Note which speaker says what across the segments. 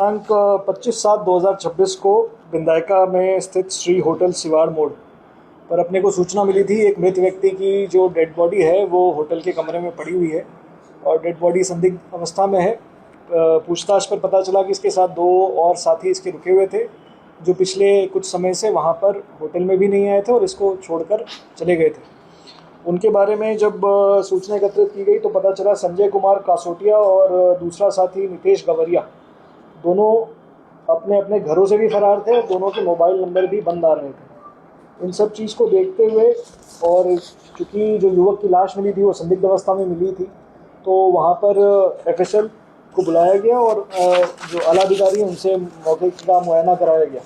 Speaker 1: दिनांक 25/7/2026 को विंदायका में स्थित श्री होटल सिवाड़ मोड़ पर अपने को सूचना मिली थी एक मृत व्यक्ति की जो डेड बॉडी है वो होटल के कमरे में पड़ी हुई है और डेड बॉडी संदिग्ध अवस्था में है। पूछताछ पर पता चला कि इसके साथ 2 और साथी इसके रुके हुए थे जो पिछले कुछ समय से वहाँ पर होटल में भी नहीं आए थे और इसको छोड़कर चले गए थे। उनके बारे में जब सूचना एकत्रित की गई तो पता चला संजय कुमार कासोटिया और दूसरा साथी नितेश गवरिया दोनों अपने अपने घरों से भी फरार थे और दोनों के मोबाइल नंबर भी बंद आ रहे थे। इन सब चीज़ को देखते हुए और चूँकि जो युवक की लाश मिली थी वो संदिग्ध अवस्था में मिली थी तो वहाँ पर FSL को बुलाया गया और जो आला अधिकारी हैं उनसे मौके का मुआयना कराया गया।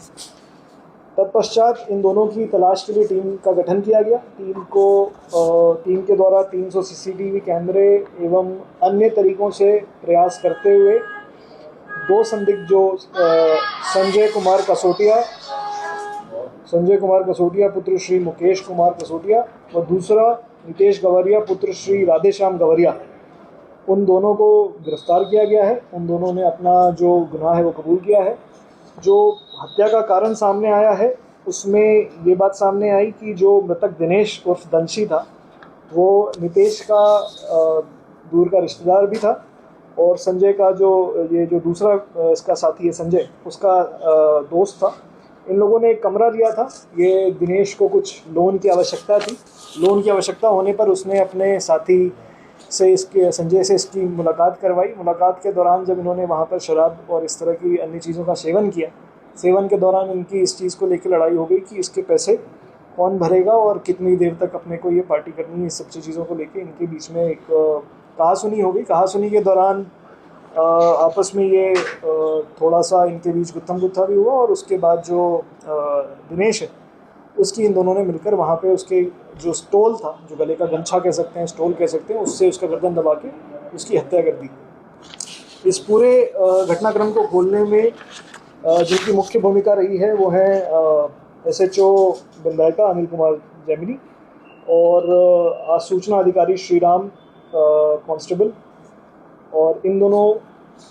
Speaker 1: तत्पश्चात इन दोनों की तलाश के लिए टीम का गठन किया गया। टीम के द्वारा 300 CCTV कैमरे एवं अन्य तरीक़ों से प्रयास करते हुए 2 संदिग्ध जो संजय कुमार कसोटिया पुत्र श्री मुकेश कुमार कसोटिया और दूसरा नितेश गवरिया पुत्र श्री राधेश्याम गवरिया, उन दोनों को गिरफ्तार किया गया है। उन दोनों ने अपना जो गुनाह है वो कबूल किया है। जो हत्या का कारण सामने आया है उसमें ये बात सामने आई कि जो मृतक दिनेश उर्फ दंशी था वो नितेश का दूर का रिश्तेदार भी था और संजय का जो दूसरा इसका साथी है संजय, उसका दोस्त था। इन लोगों ने एक कमरा लिया था। ये दिनेश को कुछ लोन की आवश्यकता थी। लोन की आवश्यकता होने पर उसने अपने साथी से संजय से इसकी मुलाकात करवाई। मुलाकात के दौरान जब इन्होंने वहाँ पर शराब और इस तरह की अन्य चीज़ों का सेवन किया, सेवन के दौरान इनकी इस चीज़ को लेकर लड़ाई हो गई कि इसके पैसे कौन भरेगा और कितनी देर तक अपने को ये पार्टी करनी है। इस सब चीज़ों को लेकर इनके बीच में एक कहासुनी हो गई। कहासुनी के दौरान आपस में ये थोड़ा सा इनके बीच गुत्थम गुत्था भी हुआ और उसके बाद जो दिनेश है उसकी इन दोनों ने मिलकर वहाँ पे उसके जो स्टोल था, जो गले का गमछा कह सकते हैं, स्टोल कह सकते हैं, उससे उसका गर्दन दबा के उसकी हत्या कर दी। इस पूरे घटनाक्रम को खोलने में जिनकी मुख्य भूमिका रही है वो है SHO विंदायका अनिल कुमार जैमिनी और सूचना अधिकारी श्रीराम कांस्टेबल, और इन दोनों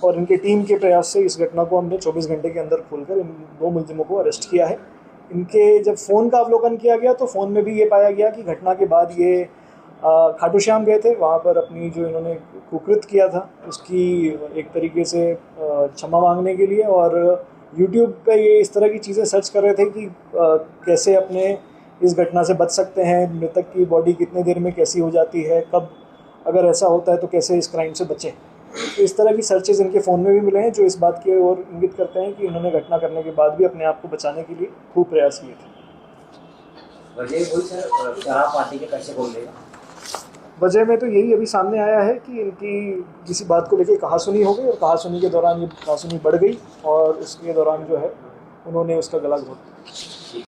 Speaker 1: और इनके टीम के प्रयास से इस घटना को हमने 24 घंटे के अंदर खोलकर इन 2 मुलजिमों को अरेस्ट किया है। इनके जब फ़ोन का अवलोकन किया गया तो फ़ोन में भी ये पाया गया कि घटना के बाद ये खाटू श्याम गए थे। वहाँ पर अपनी जो इन्होंने कुकृत किया था उसकी एक तरीके से क्षमा मांगने के लिए और YouTube पे ये इस तरह की चीज़ें सर्च कर रहे थे कि कैसे अपने इस घटना से बच सकते हैं, मृतक की बॉडी कितने देर में कैसी हो जाती है, कब अगर ऐसा होता है तो कैसे इस क्राइम से बचें। तो इस तरह की सर्चेज इनके फ़ोन में भी मिले हैं जो इस बात की ओर इंगित करते हैं कि इन्होंने घटना करने के बाद भी अपने आप को बचाने के लिए खूब प्रयास किए थे। वजह में तो यही अभी सामने आया है कि इनकी किसी बात को लेकर कहासुनी हो गई और कहासुनी के दौरान ये कहासुनी बढ़ गई और इसके दौरान जो है उन्होंने उसका गला घोट